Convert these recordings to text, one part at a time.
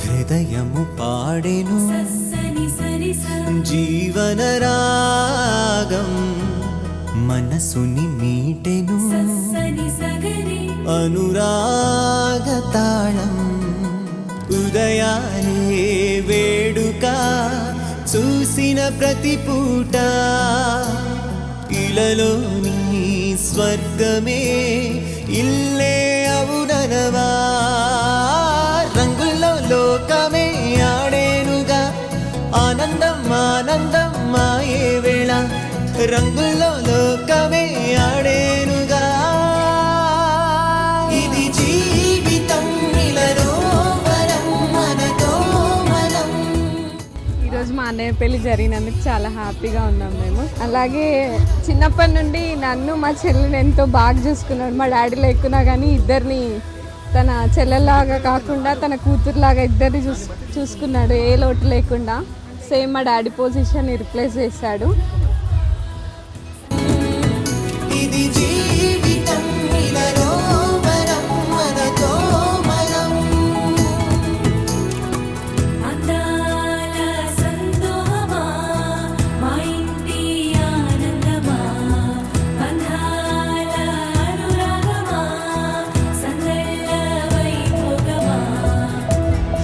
హృదయము పాడెను జీవన రాగం, మనసుని మీటెను అనురాగ తాళం. ఉదయాలే వేడుక చూసిన ప్రతి పూట, ఇలలోని స్వర్గమే ఇల్లే అవుననవా. రంగుల్లో లోకమే ఆడేనుగా, ఆనందం ఆనందం మాయే వేళ. రంగుల్లో లోకమే ఆడేనుగా, ఇది జీవితం ఇలలో వరం మనతో మనం. ఈరోజు మా అన్నయ్య పెళ్లి జరిగినందుకు చాలా హ్యాపీగా ఉన్నాం మేము. అలాగే చిన్నప్పటి నుండి నన్ను మా చెల్లిని ఎంతో బాగా చూసుకున్నాడు. మా డాడీ లేకున్నా కానీ ఇద్దరిని తన చెల్లెల్లాగా కాకుండా తన కూతురులాగా ఇద్దరిని చూసుకున్నాడు, ఏ లోటు లేకుండా. సేమ్ మా డాడీ పొజిషన్ రిప్లేస్ చేశాడు.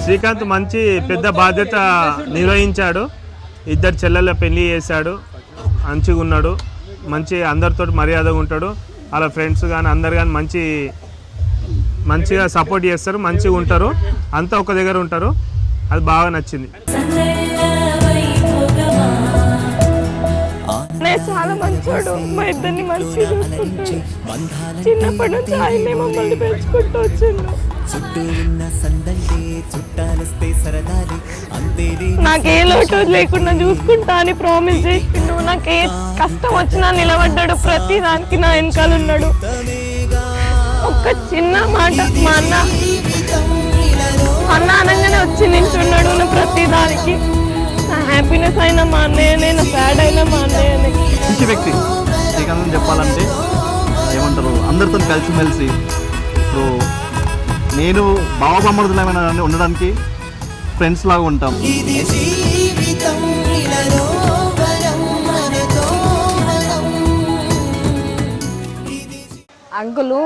శ్రీకాంత్ మంచి పెద్ద బాధ్యత నిర్వహించాడు. ఇద్దరు చెల్లెళ్ళ పెళ్లి చేశాడు, మంచిగా ఉన్నాడు, మంచి అందరితో మర్యాదగా ఉంటాడు. వాళ్ళ ఫ్రెండ్స్ కానీ అందరు కానీ మంచిగా సపోర్ట్ చేస్తారు, మంచిగా ఉంటారు, అంతా ఒక దగ్గర ఉంటారు. అది బాగా నచ్చింది. చాలా మంచోడు, మా ఇద్దరిని మంచిగా చూసుకుంటాడు. చిన్నప్పటి నుంచి ఆయనే మమ్మల్ని పెంచుకుంటూ వచ్చిండు. నాకే లోటు లేకుండా చూసుకుంటా అని ప్రామిస్ చేసిండు. నాకే కష్టం వచ్చినా నిలబడ్డాడు, ప్రతి దానికి నా వెనకాల ఉన్నాడు. ఒక్క చిన్న మాట మా అన్న అనగానే వచ్చి నించున్నాడు నా ప్రతి దానికి. నా హ్యాపీనెస్ అయినా మా అన్నయ్యనే, నా సాడ్ అయినా మా అన్నయ్యనే. మంచి వ్యక్తి శ్రీకాంత్ చెప్పాలంటే ఏమంటారు, అందరితో కలిసిమెలిసి. ఇప్పుడు నేను బావబామ్మడుతున్నా ఉండడానికి ఫ్రెండ్స్ లాగా ఉంటాం. అంకులు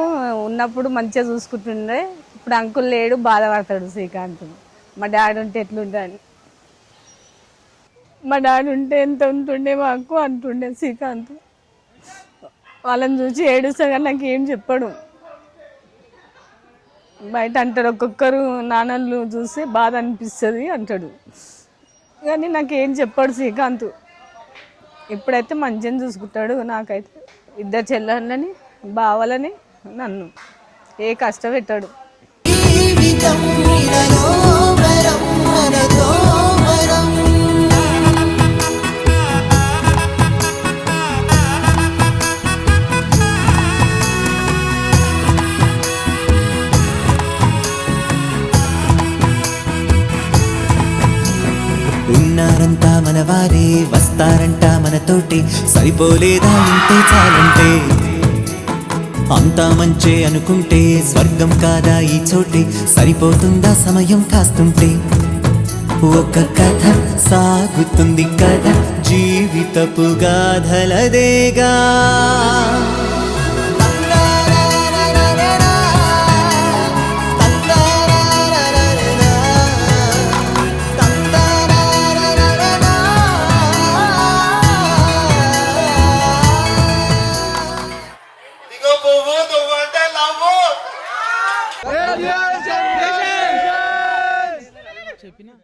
ఉన్నప్పుడు మంచిగా చూసుకుంటుండే, ఇప్పుడు అంకుల్ లేడు, బాధపడతాడు శ్రీకాంత్. మా డాడీ ఉంటే ఎట్లుంటాడు, మా డాడీ ఉంటే ఎంత ఉంటుండే మాకు అంటుండే శ్రీకాంత్. వాళ్ళని చూసి ఏడుస్తా కానీ నాకు ఏం చెప్పాడు. బయట అంటాడు, ఒక్కొక్కరు నాన్నలు చూసి బాధ అనిపిస్తుంది అంటాడు, కానీ నాకేం చెప్పాడు శ్రీకాంత్. ఇప్పుడైతే మంచిగా చూసుకుంటాడు. నాకైతే ఇద్దరు చెల్లెళ్ళని, బావలని, నన్ను ఏ కష్టం పెట్టాడు. ఉన్నారంతా మనవారే, వస్తారంట మనతోటి, సరిపోలేదా ఇంతే చాలంటే. అంతా మంచే అనుకుంటే స్వర్గం కాదా ఈ చోటే, సరిపోతుందా సమయం కాస్తుంటే. ఒక కథ సాగుతుంది కథ జీవితపు గాథలదేగా చెప్పినా